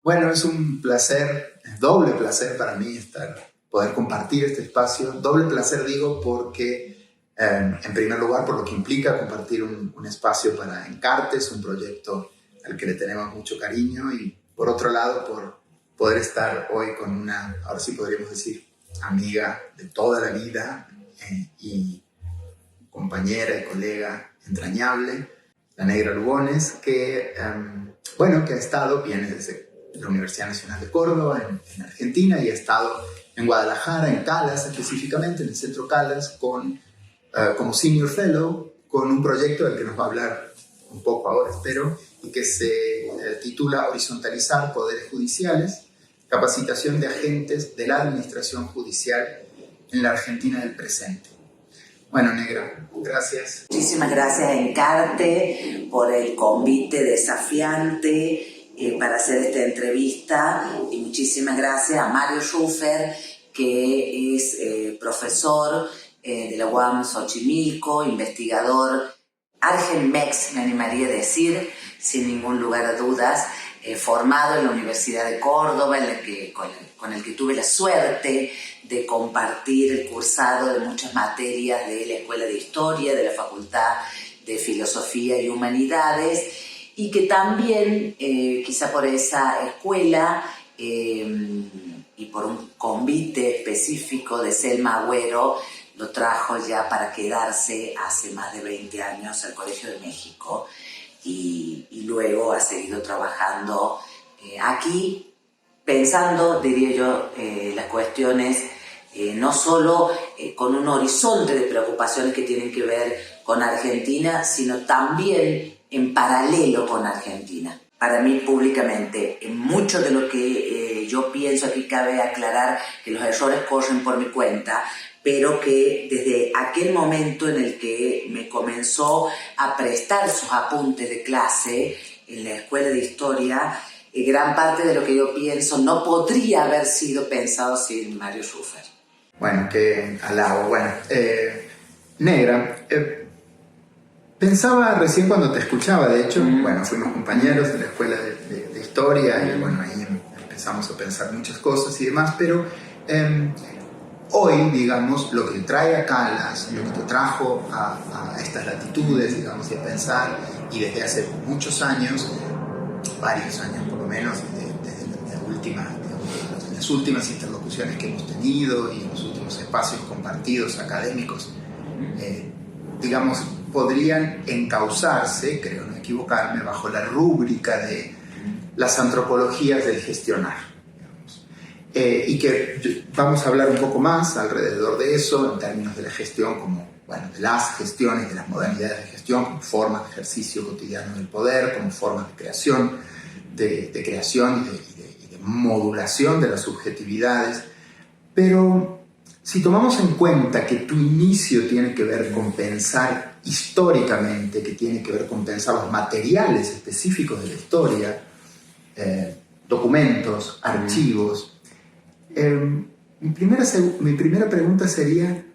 Bueno, es un placer, es doble placer para mí poder compartir este espacio. Doble placer digo porque, en primer lugar, por lo que implica compartir un espacio para Encartes, un proyecto al que le tenemos mucho cariño, y por otro lado, por poder estar hoy con una, ahora sí podríamos decir, amiga de toda la vida y compañera y colega entrañable, la Negra Lugones, que ha estado, viene desde la Universidad Nacional de Córdoba, en Argentina, y ha estado en Guadalajara, en Calas específicamente, en el Centro Calas, como Senior Fellow, con un proyecto del que nos va a hablar un poco ahora, espero, y que se titula Horizontalizar Poderes Judiciales, capacitación de agentes de la administración judicial en la Argentina del presente. Bueno, Negra, gracias. Muchísimas gracias, Encarte, por el convite desafiante para hacer esta entrevista, y muchísimas gracias a Mario Schuffer, que es profesor de la UAM Xochimilco, investigador Argenmex, me animaría a decir, sin ningún lugar a dudas, formado en la Universidad de Córdoba, con el que tuve la suerte de compartir el cursado de muchas materias de la Escuela de Historia, de la Facultad de Filosofía y Humanidades, y que también, quizá por esa escuela y por un convite específico de Selma Agüero, lo trajo ya para quedarse hace más de 20 años al Colegio de México, y luego ha seguido trabajando aquí, pensando, diría yo, las cuestiones no solo con un horizonte de preocupaciones que tienen que ver con Argentina, sino también en paralelo con Argentina. Para mí, públicamente, en mucho de lo que yo pienso, aquí cabe aclarar que los errores corren por mi cuenta, pero que desde aquel momento en el que me comenzó a prestar sus apuntes de clase en la Escuela de Historia, gran parte de lo que yo pienso no podría haber sido pensado sin Mario Schuffer. Bueno, qué halago. Bueno, Negra, pensaba recién cuando te escuchaba, de hecho, bueno, fuimos compañeros de la Escuela de Historia, y bueno, ahí empezamos a pensar muchas cosas y demás, pero hoy, digamos, lo que trae a Calas, lo que te trajo a estas latitudes, digamos, y a pensar, y desde hace muchos años, varios años por lo menos, desde las últimas interlocuciones que hemos tenido y los últimos espacios compartidos académicos, digamos, podrían encauzarse, creo no equivocarme, bajo la rúbrica de las antropologías del gestionar, digamos. Y que vamos a hablar un poco más alrededor de eso, en términos de la gestión, como, bueno, de las gestiones, de las modalidades de gestión, como formas de ejercicio cotidiano del poder, como formas de creación, de creación y de modulación de las subjetividades. Pero si tomamos en cuenta que tu inicio tiene que ver con pensar históricamente, que tiene que ver con pensar los materiales específicos de la historia, documentos, archivos, mi primera pregunta sería,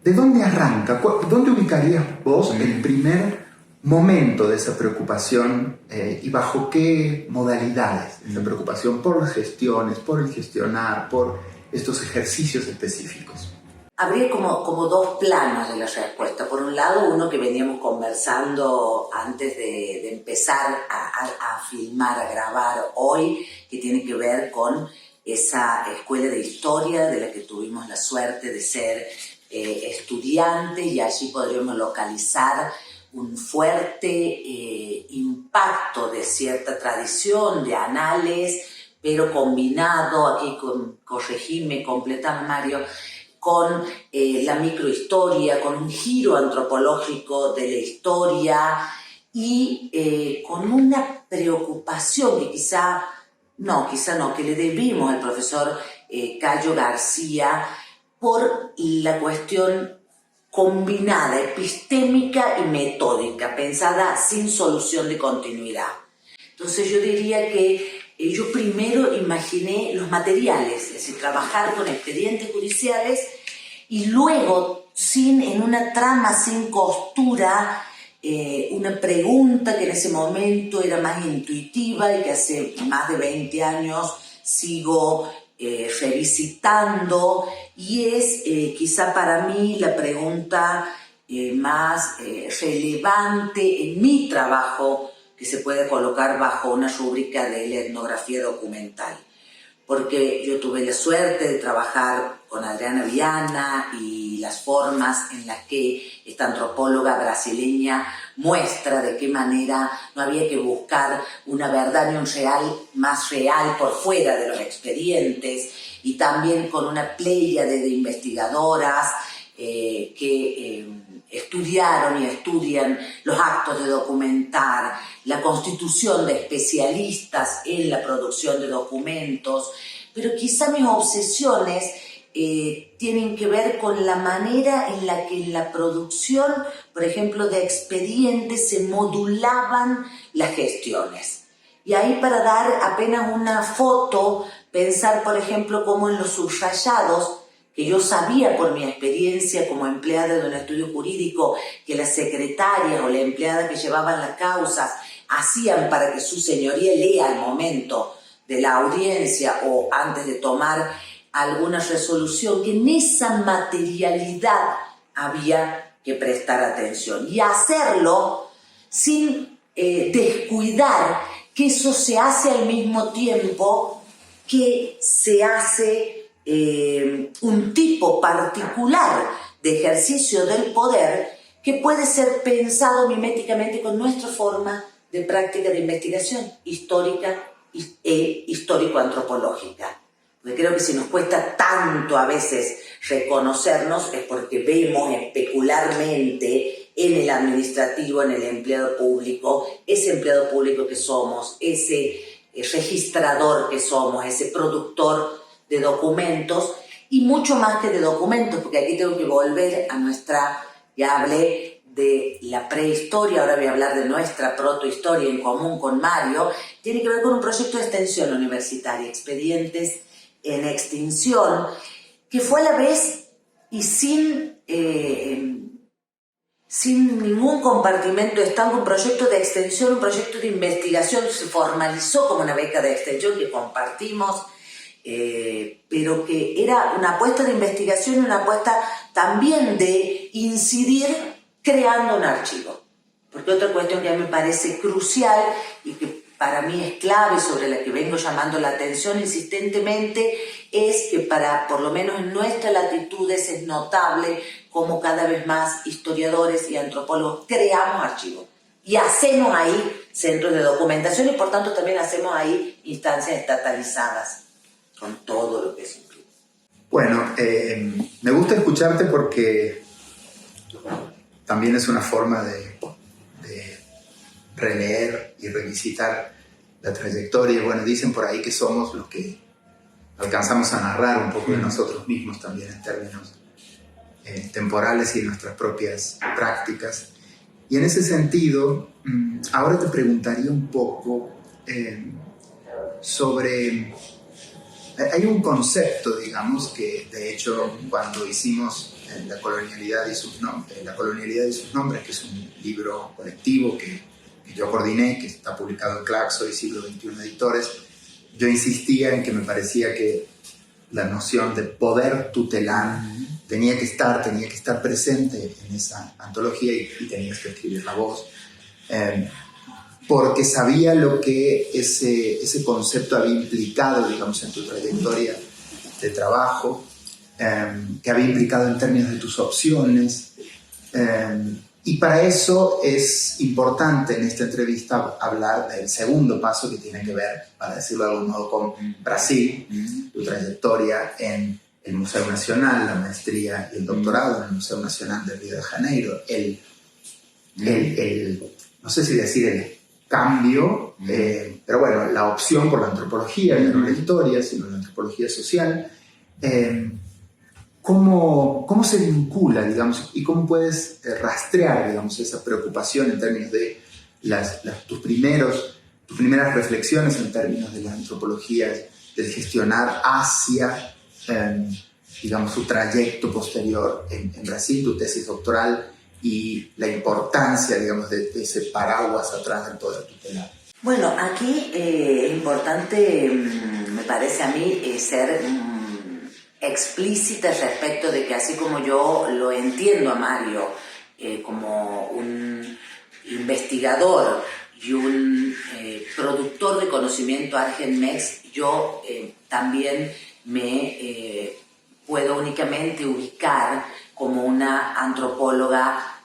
¿de dónde arranca? ¿Dónde ubicarías vos el primer momento de esa preocupación y bajo qué modalidades? Esa preocupación por las gestiones, por el gestionar, por estos ejercicios específicos. Habría como dos planos de la respuesta. Por un lado, uno que veníamos conversando antes de empezar a filmar, a grabar hoy, que tiene que ver con esa escuela de historia de la que tuvimos la suerte de ser estudiantes, y allí podríamos localizar un fuerte impacto de cierta tradición, de anales, pero combinado, aquí corregime, completame, Mario, con la microhistoria, con un giro antropológico de la historia, y con una preocupación que quizá no, que le debimos al profesor Cayo García por la cuestión combinada, epistémica y metódica, pensada sin solución de continuidad. Entonces yo diría que yo primero imaginé los materiales, es decir, trabajar con expedientes judiciales, y luego, en una trama sin costura, una pregunta que en ese momento era más intuitiva y que hace más de 20 años sigo revisitando, y es quizá para mí la pregunta más relevante en mi trabajo, que se puede colocar bajo una rúbrica de la etnografía documental. Porque yo tuve la suerte de trabajar con Adriana Viana y las formas en las que esta antropóloga brasileña muestra de qué manera no había que buscar una verdad ni un real más real por fuera de los expedientes, y también con una pléyade de investigadoras que estudiaron y estudian los actos de documentar, la constitución de especialistas en la producción de documentos, pero quizá mis obsesiones tienen que ver con la manera en la que en la producción, por ejemplo, de expedientes se modulaban las gestiones. Y ahí, para dar apenas una foto, pensar, por ejemplo, cómo en los subrayados, que yo sabía por mi experiencia como empleada de un estudio jurídico que las secretarias o la empleada que llevaban las causas hacían para que su señoría lea al momento de la audiencia o antes de tomar alguna resolución, que en esa materialidad había que prestar atención y hacerlo sin descuidar que eso se hace al mismo tiempo que se hace un tipo particular de ejercicio del poder que puede ser pensado miméticamente con nuestra forma de práctica de investigación histórica e histórico-antropológica. Porque creo que si nos cuesta tanto a veces reconocernos es porque vemos especularmente en el administrativo, en el empleado público, ese empleado público que somos, ese registrador que somos, ese productor de documentos, y mucho más que de documentos, porque aquí tengo que volver a nuestra, ya hablé de la prehistoria, ahora voy a hablar de nuestra protohistoria en común con Mario, tiene que ver con un proyecto de extensión universitaria, Expedientes en Extinción, que fue a la vez y sin ningún compartimento estanco, un proyecto de extensión, un proyecto de investigación, se formalizó como una beca de extensión que compartimos, pero que era una apuesta de investigación y una apuesta también de incidir creando un archivo. Porque otra cuestión que a mí me parece crucial y que para mí es clave, sobre la que vengo llamando la atención insistentemente, es que por lo menos en nuestras latitudes es notable cómo cada vez más historiadores y antropólogos creamos archivos y hacemos ahí centros de documentación, y por tanto también hacemos ahí instancias estatalizadas, con todo lo que eso incluye. Bueno, me gusta escucharte porque también es una forma de releer y revisitar la trayectoria. Bueno, dicen por ahí que somos los que alcanzamos a narrar un poco de nosotros mismos también en términos temporales y de nuestras propias prácticas. Y en ese sentido, ahora te preguntaría un poco sobre... Hay un concepto, digamos, que de hecho cuando hicimos La colonialidad y sus nombres, que es un libro colectivo que yo coordiné, que está publicado en Claxo y Siglo XXI Editores, yo insistía en que me parecía que la noción de poder tutelar tenía que estar presente en esa antología y tenías que escribir la voz. Porque sabía lo que ese concepto había implicado, digamos, en tu trayectoria de trabajo, que había implicado en términos de tus opciones. Y para eso es importante en esta entrevista hablar del segundo paso, que tiene que ver, para decirlo de algún modo, con Brasil, tu trayectoria en el Museo Nacional, la maestría y el doctorado en el Museo Nacional de Río de Janeiro, no sé si decir el cambio, pero bueno, la opción por la antropología, ya no la historia, sino la antropología social. ¿Cómo se vincula, digamos, y cómo puedes rastrear, digamos, esa preocupación en términos de tus primeras reflexiones en términos de la antropología, del gestionar hacia, digamos, su trayecto posterior en Brasil, tu tesis doctoral y la importancia, digamos, de ese paraguas atrás del poder tutelar. Bueno, aquí es importante, me parece a mí, ser explícita respecto de que así como yo lo entiendo a Mario como un investigador y un productor de conocimiento argenmex, yo también me puedo únicamente ubicar como una antropóloga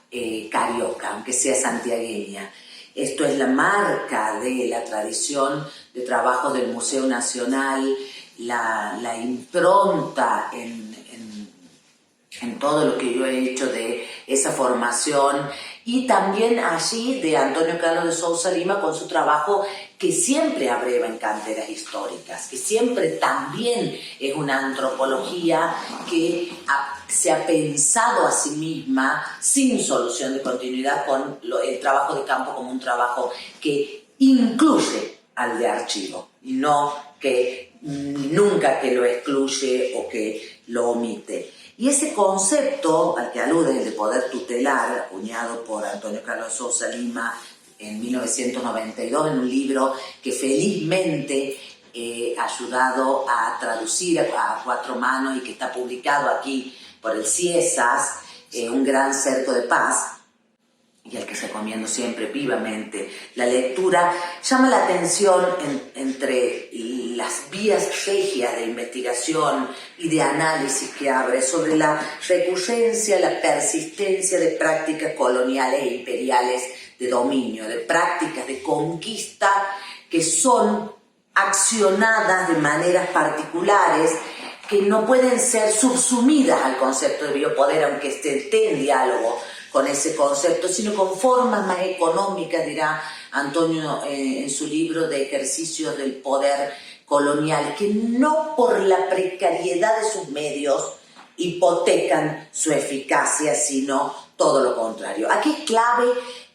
carioca, aunque sea santiagueña. Esto es la marca de la tradición de trabajo del Museo Nacional, la impronta en todo lo que yo he hecho de esa formación, y también allí de Antonio Carlos de Sousa Lima con su trabajo que siempre abreva en canteras históricas, que siempre también es una antropología que se ha pensado a sí misma sin solución de continuidad con el trabajo de campo como un trabajo que incluye al de archivo y no que nunca que lo excluye o que lo omite. Y ese concepto al que alude, el de poder tutelar, acuñado por Antonio Carlos Sousa Lima en 1992 en un libro que felizmente he ayudado a traducir a 4 manos y que está publicado aquí por el CIESAS, Un Gran Cerco de Paz, y al que recomiendo siempre vivamente la lectura, llama la atención entre las vías regias de investigación y de análisis que abre sobre la recurrencia, la persistencia de prácticas coloniales e imperiales de dominio, de prácticas de conquista que son accionadas de maneras particulares que no pueden ser subsumidas al concepto de biopoder, aunque esté en diálogo con ese concepto, sino con formas más económicas, dirá Antonio en su libro de ejercicios del poder colonial, que no por la precariedad de sus medios hipotecan su eficacia, sino todo lo contrario. Aquí es clave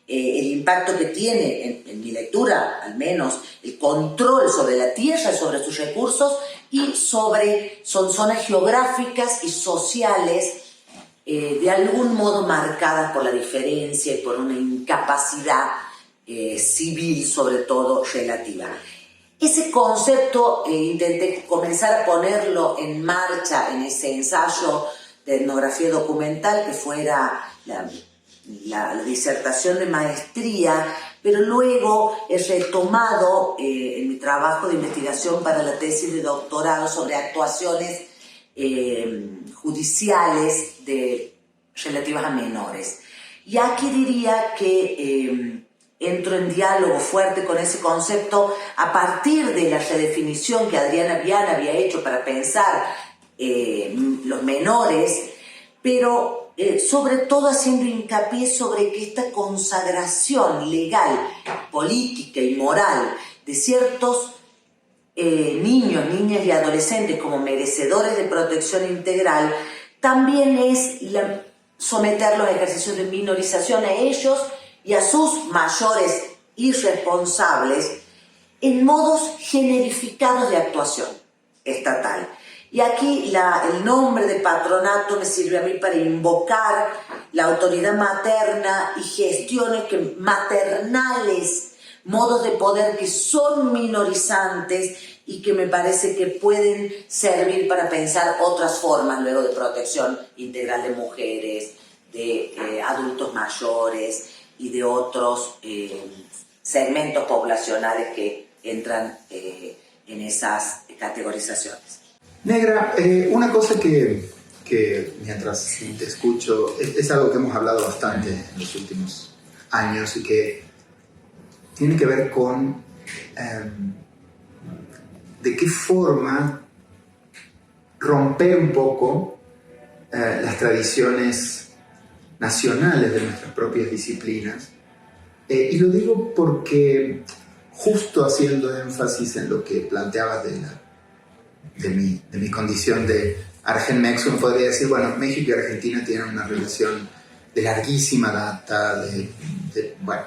el impacto que tiene, en mi lectura al menos, el control sobre la tierra, sobre sus recursos y son zonas geográficas y sociales de algún modo marcadas por la diferencia y por una incapacidad civil, sobre todo relativa. Ese concepto intenté comenzar a ponerlo en marcha en ese ensayo de etnografía documental que fuera la disertación de maestría, pero luego he retomado en mi trabajo de investigación para la tesis de doctorado sobre actuaciones judiciales relativas a menores. Y aquí diría que entro en diálogo fuerte con ese concepto a partir de la redefinición que Adriana Viana había hecho para pensar los menores, pero sobre todo haciendo hincapié sobre que esta consagración legal, política y moral de ciertos niños, niñas y adolescentes como merecedores de protección integral, también es someter los ejercicios de minorización a ellos y a sus mayores irresponsables en modos generificados de actuación estatal. Y aquí el nombre de patronato me sirve a mí para invocar la autoridad materna y gestiones maternales, modos de poder que son minorizantes y que me parece que pueden servir para pensar otras formas luego de protección integral de mujeres, de adultos mayores y de otros segmentos poblacionales que entran en esas categorizaciones. Negra, una cosa que mientras te escucho es algo que hemos hablado bastante en los últimos años y que tiene que ver con de qué forma romper un poco las tradiciones nacionales de nuestras propias disciplinas. Y lo digo porque, justo haciendo énfasis en lo que planteabas de mi condición de argenmex, uno podría decir, bueno, México y Argentina tienen una relación de larguísima data, bueno,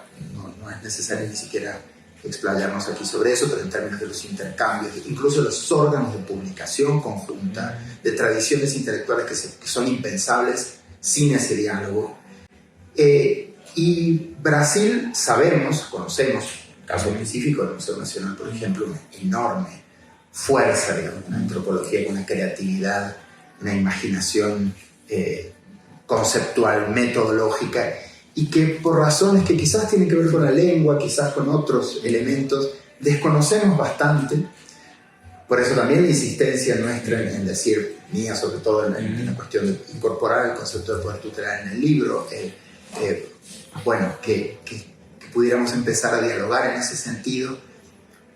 no es necesario ni siquiera explayarnos aquí sobre eso, pero en términos de los intercambios, incluso los órganos de publicación conjunta, de tradiciones intelectuales que son impensables sin ese diálogo. Y Brasil, conocemos, caso específico del Museo Nacional, por ejemplo, una enorme fuerza, digamos, una antropología con una creatividad, una imaginación conceptual, metodológica, y que por razones que quizás tienen que ver con la lengua, quizás con otros elementos, desconocemos bastante. Por eso también la insistencia nuestra en decir, mía sobre todo en la cuestión de incorporar el concepto de poder tutelar en el libro, que pudiéramos empezar a dialogar en ese sentido.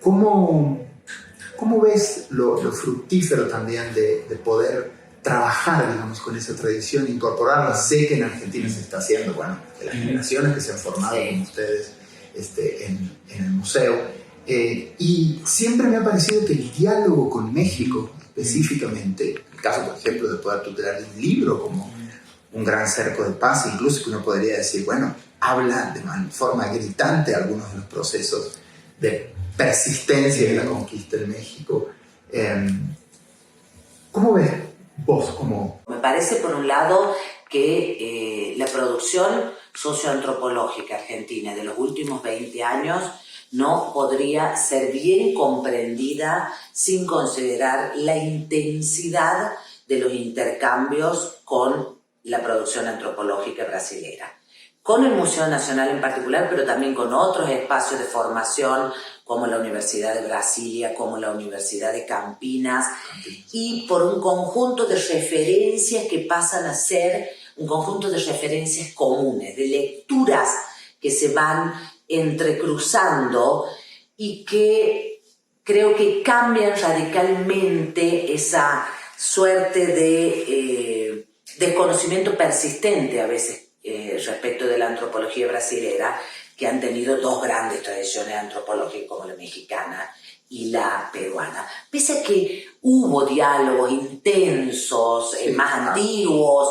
¿Cómo ves lo fructífero también de poder trabajar, digamos, con esa tradición, incorporarla? Sé que en Argentina se está haciendo, de las generaciones que se han formado como ustedes en el museo. Y siempre me ha parecido que el diálogo con México, específicamente, el caso, por ejemplo, de poder tutelar un libro como Un gran cerco de paz, incluso que uno podría decir, habla de forma gritante algunos de los procesos de persistencia de la conquista en México. ¿Cómo ves vos? Me parece, por un lado, que la producción socioantropológica argentina de los últimos 20 años no podría ser bien comprendida sin considerar la intensidad de los intercambios con la producción antropológica brasilera. Con el Museo Nacional en particular, pero también con otros espacios de formación como la Universidad de Brasilia, como la Universidad de Campinas, y por un conjunto de referencias que pasan a ser un conjunto de referencias comunes, de lecturas que se van entrecruzando y que creo que cambian radicalmente esa suerte de desconocimiento persistente a veces respecto de la antropología brasilera, que han tenido dos grandes tradiciones antropológicas como la mexicana y la peruana. Pese a que hubo diálogos intensos, más antiguos,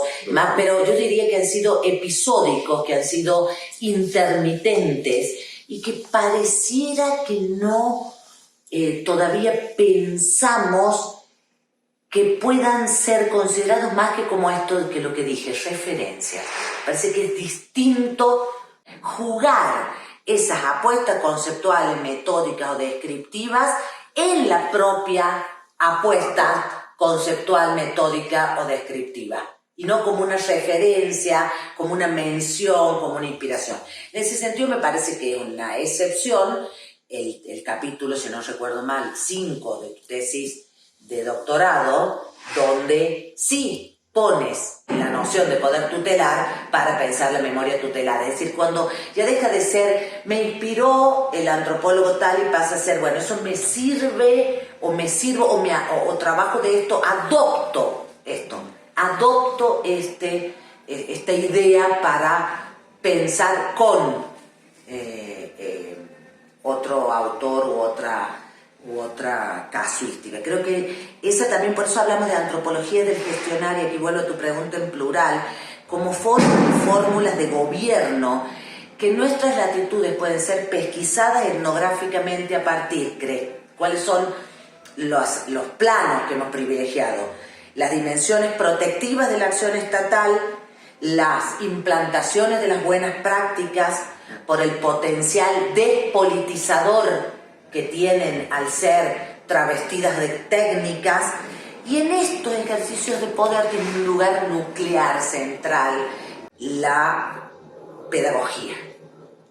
pero yo diría que han sido episódicos, que han sido intermitentes y que pareciera que no todavía pensamos que puedan ser considerados más que como esto, que lo que dije, referencias. Parece que es distinto jugar esas apuestas conceptuales, metódicas o descriptivas en la propia apuesta conceptual, metódica o descriptiva, y no como una referencia, como una mención, como una inspiración. En ese sentido me parece que es una excepción el capítulo, si no recuerdo mal, 5 de tu tesis de doctorado, donde sí pones la noción de poder tutelar para pensar la memoria tutelar. Es decir, cuando ya deja de ser, me inspiró el antropólogo tal y pasa a ser, eso me sirve o me sirvo o trabajo de esto, adopto esta idea para pensar con otro autor u otra casuística. Creo que esa también, por eso hablamos de antropología del gestionar, y aquí vuelvo a tu pregunta en plural, como fórmulas de gobierno que en nuestras latitudes pueden ser pesquisadas etnográficamente a partir de cuáles son los planos que hemos privilegiado, las dimensiones protectivas de la acción estatal, las implantaciones de las buenas prácticas por el potencial despolitizador que tienen al ser travestidas de técnicas, y en estos ejercicios de poder tiene un lugar nuclear central la pedagogía.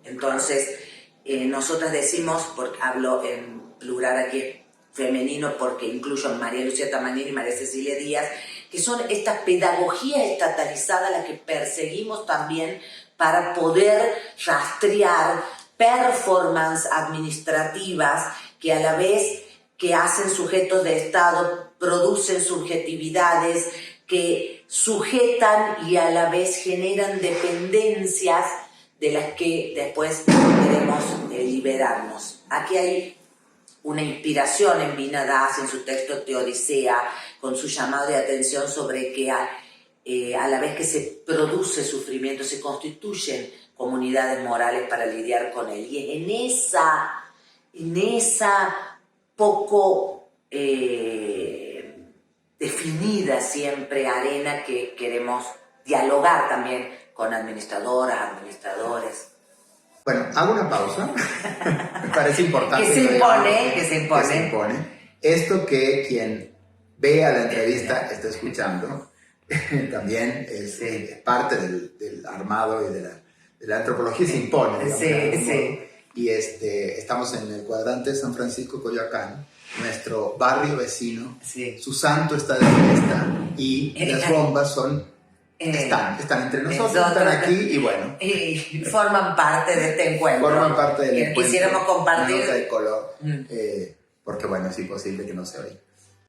Entonces, nosotras decimos, porque hablo en plural aquí femenino porque incluyo a María Lucía Tamanini y María Cecilia Díaz, que son estas pedagogías estatalizadas las que perseguimos también para poder rastrear performance administrativas que a la vez que hacen sujetos de Estado, producen subjetividades que sujetan y a la vez generan dependencias de las que después queremos liberarnos. Aquí hay una inspiración en Vina Das en su texto Teodicea, con su llamado de atención sobre que a la vez que se produce sufrimiento, se constituyen comunidades morales para lidiar con él. Y es en esa poco definida siempre arena que queremos dialogar también con administradoras, administradores. Bueno, hago una pausa. Me parece importante. Que se impone. Esto que quien vea la entrevista está escuchando también es parte del armado y de la antropología, se impone. Digamos, Sí. Y estamos en el cuadrante San Francisco Coyoacán, nuestro barrio vecino. Sí. Su santo está de fiesta y las bombas están entre nosotros, están aquí y bueno. Y forman parte de este encuentro. Forman parte del encuentro. Quisiéramos compartir. Una nota de color, porque bueno, es imposible que no se oiga.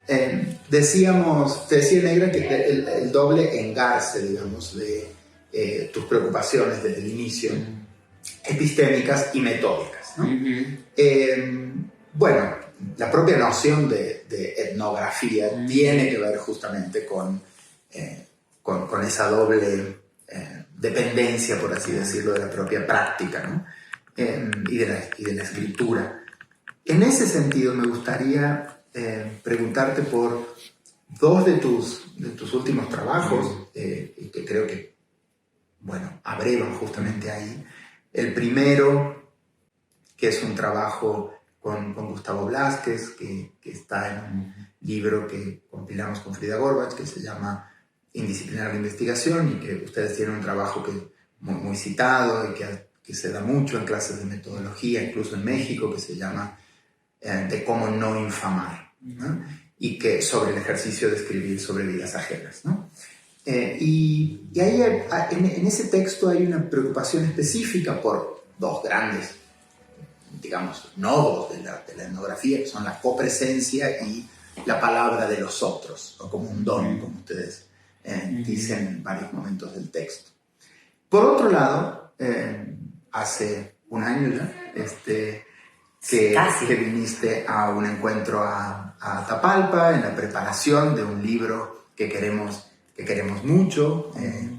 Te decía Negra que el doble engarce, digamos, de tus preocupaciones desde el inicio, epistémicas y metódicas, ¿no? Bueno, la propia noción de etnografía tiene que ver justamente con esa doble dependencia, por así decirlo, de la propia práctica, ¿no? Y de la escritura. En ese sentido, me gustaría preguntarte por dos de tus últimos trabajos, y que creo que, bueno, abrevan justamente ahí. El primero, que es un trabajo con Gustavo Blázquez, que está en un libro que compilamos con Frida Gorbach, que se llama Indisciplinar la investigación, y que ustedes tienen un trabajo que muy, muy citado y que se da mucho en clases de metodología, incluso en México, que se llama De cómo no infamar, ¿no? Y que sobre el ejercicio de escribir sobre vidas ajenas, ¿no? Y ahí en ese texto hay una preocupación específica por dos grandes, digamos, nodos de la etnografía, que son la copresencia y la palabra de los otros, o como un don, como ustedes dicen en varios momentos del texto. Por otro lado, hace un año ya, que viniste a un encuentro a Tapalpa en la preparación de un libro que queremos mucho,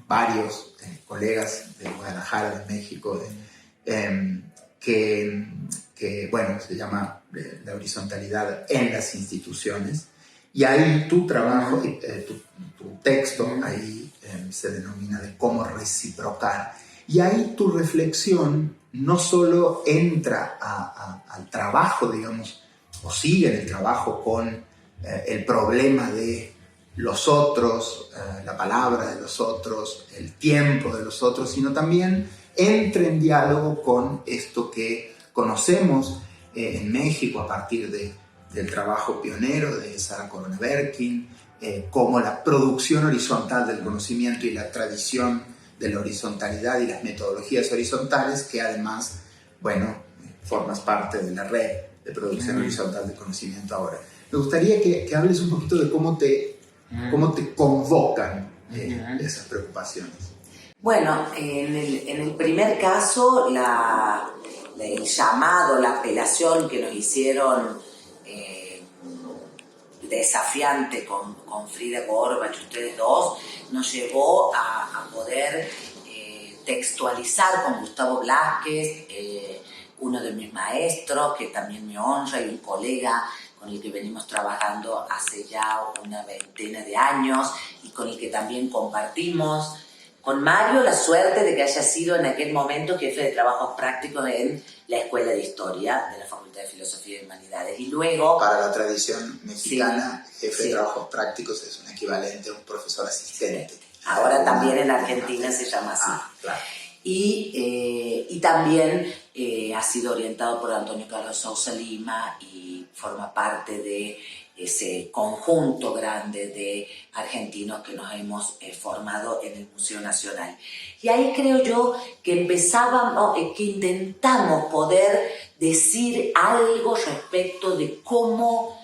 varios colegas de Guadalajara, de México, que bueno, se llama La horizontalidad en las instituciones, y ahí tu trabajo, tu texto, ahí se denomina de cómo reciprocar, y ahí tu reflexión no solo entra al trabajo, digamos, o sigue en el trabajo con el problema de los otros, la palabra de los otros, el tiempo de los otros, sino también entra en diálogo con esto que conocemos en México a partir del trabajo pionero de Sara Corona Berkin, como la producción horizontal del conocimiento y la tradición de la horizontalidad y las metodologías horizontales, que además, bueno, formas parte de la red de producción horizontal del conocimiento ahora. Me gustaría que hables un poquito de cómo te convocan esas preocupaciones. Bueno, en el primer caso, el llamado, la apelación que nos hicieron desafiante con Frida Gorbach, ustedes dos, nos llevó a poder textualizar con Gustavo Blázquez, uno de mis maestros, que también me honra, y un colega con el que venimos trabajando hace ya una veintena de años y con el que también compartimos. Con Mario, la suerte de que haya sido en aquel momento jefe de trabajos prácticos en la Escuela de Historia de la Facultad de Filosofía y Humanidades. Y luego... Para la tradición mexicana, jefe de trabajos prácticos es un equivalente a un profesor asistente. Ahora también en Argentina se llama así. Claro. Y también ha sido orientado por Antonio Carlos Sousa Lima y forma parte de ese conjunto grande de argentinos que nos hemos formado en el Museo Nacional. Y ahí creo yo que que intentamos poder decir algo respecto de cómo,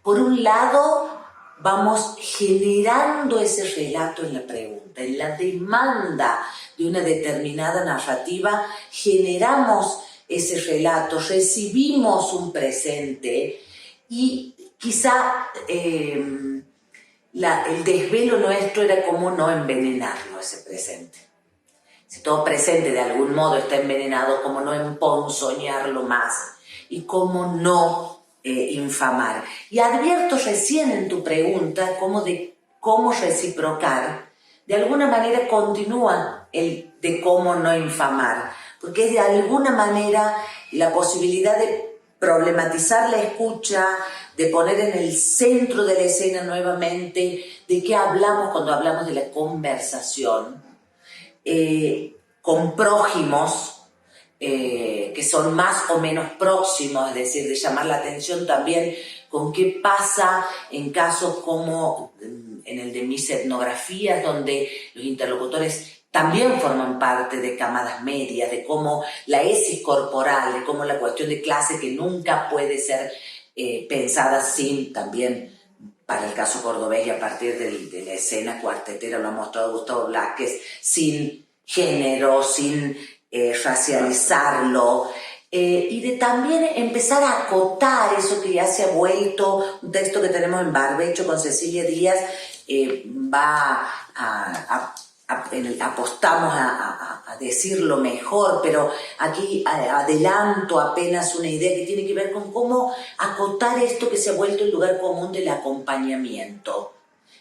por un lado, vamos generando ese relato en la pregunta, en la demanda de una determinada narrativa, generamos ese relato, recibimos un presente y quizá el desvelo nuestro era cómo no envenenarlo, ese presente. Si todo presente de algún modo está envenenado, cómo no emponzoñarlo más y cómo no infamar. Y advierto recién en tu pregunta cómo reciprocar de alguna manera continúa el de cómo no infamar, porque es de alguna manera la posibilidad de problematizar la escucha, de poner en el centro de la escena nuevamente de qué hablamos cuando hablamos de la conversación, con prójimos que son más o menos próximos, es decir, de llamar la atención también con qué pasa en casos como en el de mis etnografías, donde los interlocutores también forman parte de camadas medias, de cómo la esis corporal, de cómo la cuestión de clase que nunca puede ser pensada sin también, para el caso cordobés y a partir de la escena cuartetera lo ha mostrado Gustavo Blázquez, sin género, sin racializarlo, y de también empezar a acotar eso que ya se ha vuelto, un texto que tenemos en Barbecho con Cecilia Díaz, apostamos a decirlo mejor, pero aquí adelanto apenas una idea que tiene que ver con cómo acotar esto que se ha vuelto el lugar común del acompañamiento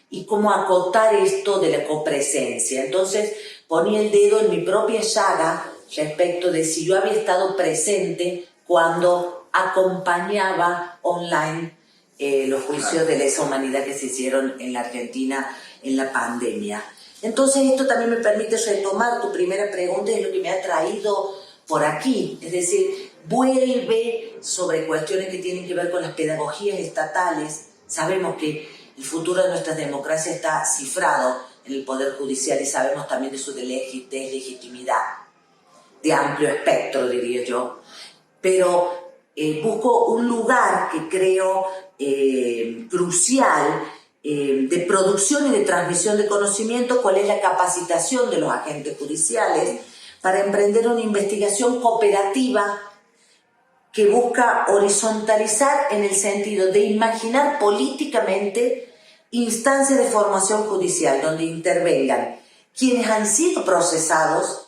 y cómo acotar esto de la copresencia. Entonces ponía el dedo en mi propia llaga respecto de si yo había estado presente cuando acompañaba online los juicios de lesa humanidad que se hicieron en la Argentina en la pandemia. Entonces esto también me permite retomar tu primera pregunta, es lo que me ha traído por aquí, es decir, vuelve sobre cuestiones que tienen que ver con las pedagogías estatales. Sabemos que el futuro de nuestras democracias está cifrado en el Poder Judicial y sabemos también de su deslegitimidad, de amplio espectro, diría yo, pero busco un lugar que creo crucial de producción y de transmisión de conocimiento, cuál es la capacitación de los agentes judiciales para emprender una investigación cooperativa que busca horizontalizar en el sentido de imaginar políticamente instancias de formación judicial donde intervengan quienes han sido procesados,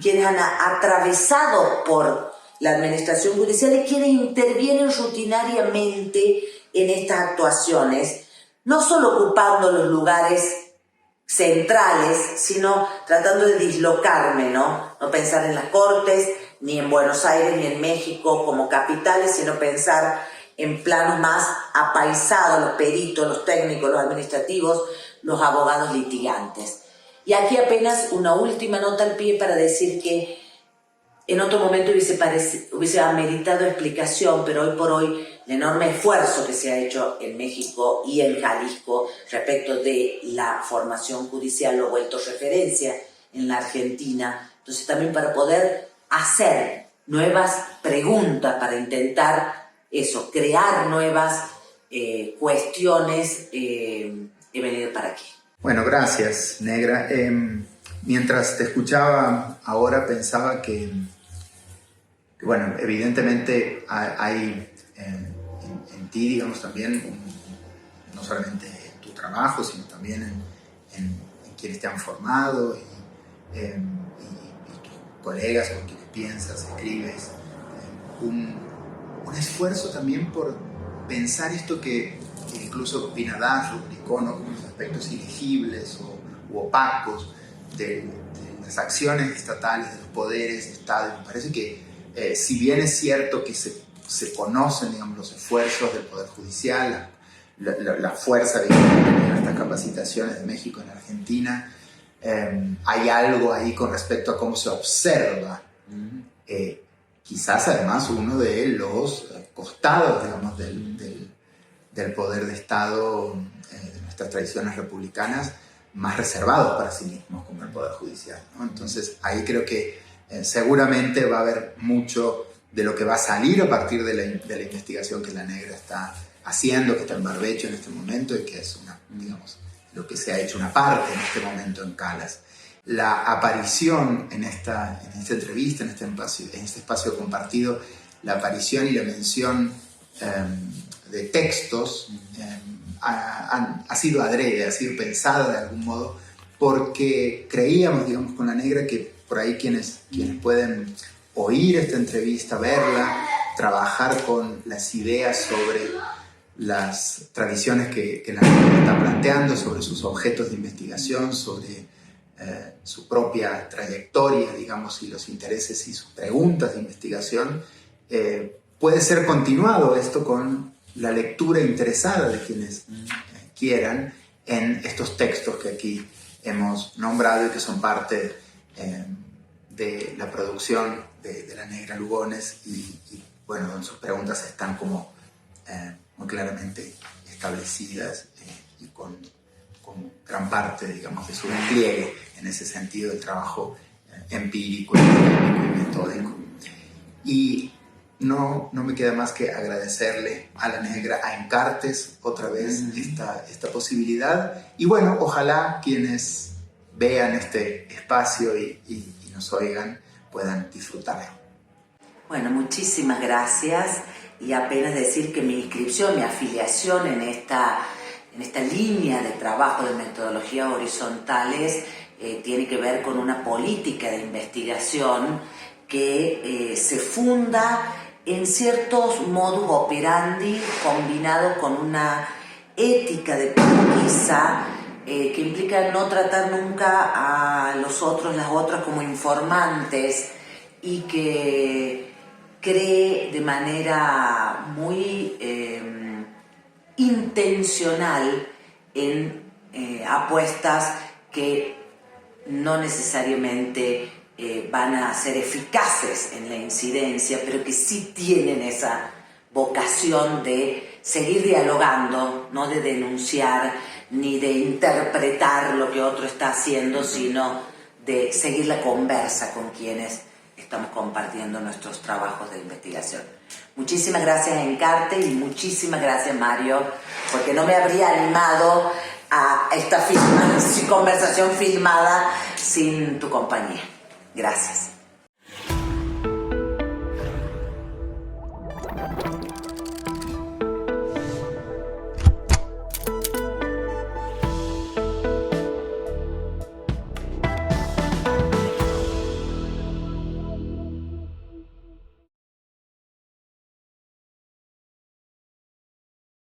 quienes han atravesado por la administración judicial y quienes intervienen rutinariamente en estas actuaciones, no solo ocupando los lugares centrales, sino tratando de dislocarme, ¿no? No pensar en las Cortes, ni en Buenos Aires, ni en México como capitales, sino pensar en planos más apaisados, los peritos, los técnicos, los administrativos, los abogados litigantes. Y aquí apenas una última nota al pie para decir que en otro momento hubiese ameritado explicación, pero hoy por hoy el enorme esfuerzo que se ha hecho en México y en Jalisco respecto de la formación judicial lo ha vuelto referencia en la Argentina. Entonces también para poder hacer nuevas preguntas, para intentar eso, crear nuevas cuestiones, he venido para aquí. Bueno, gracias, Negra. Mientras te escuchaba ahora pensaba que bueno, evidentemente hay en ti, digamos, también, no solamente en tu trabajo, sino también en quienes te han formado y tus colegas con quienes piensas, escribes, un esfuerzo también por pensar esto que incluso Pinadar rubricó, ¿no?, como los aspectos ilegibles u opacos de las acciones estatales, de los poderes de Estado. Me parece que si bien es cierto que se conocen, digamos, los esfuerzos del Poder Judicial, la fuerza de estas capacitaciones de México en Argentina, hay algo ahí con respecto a cómo se observa, quizás además uno de los costados, digamos, del poder de Estado de nuestras tradiciones republicanas más reservados para sí mismos, como el Poder Judicial, ¿no? Entonces ahí creo que seguramente va a haber mucho de lo que va a salir a partir de la investigación que la Negra está haciendo, que está en Barbecho en este momento y que es digamos, lo que se ha hecho una parte en este momento en Calas. La aparición en esta entrevista, en este espacio compartido, la aparición y la mención de textos ha sido adrede, ha sido pensada de algún modo, porque creíamos, digamos, con la Negra que por ahí quienes pueden oír esta entrevista, verla, trabajar con las ideas sobre las tradiciones que la negra está planteando sobre sus objetos de investigación, sobre su propia trayectoria, digamos, y los intereses y sus preguntas de investigación. Puede ser continuado esto con la lectura interesada de quienes quieran en estos textos que aquí hemos nombrado y que son parte de la producción de la Negra Lugones y bueno, sus preguntas están como muy claramente establecidas y con gran parte, digamos, de su despliegue en ese sentido del trabajo empírico, académico y metódico. Y no me queda más que agradecerle a la Negra, a Encartes, otra vez esta posibilidad. Y bueno, ojalá quienes vean este espacio y nos oigan puedan disfrutarlo. Bueno, muchísimas gracias. Y apenas decir que mi inscripción, mi afiliación en esta línea de trabajo de metodologías horizontales tiene que ver con una política de investigación que se funda en ciertos modus operandi combinados con una ética de pesquisa que implica no tratar nunca a los otros, las otras como informantes y que cree de manera muy intencional en apuestas que no necesariamente van a ser eficaces en la incidencia, pero que sí tienen esa vocación de seguir dialogando, no de denunciar ni de interpretar lo que otro está haciendo, sino de seguir la conversa con quienes estamos compartiendo nuestros trabajos de investigación. Muchísimas gracias, Encarte, y muchísimas gracias, Mario, porque no me habría animado a esta conversación filmada sin tu compañía. Gracias.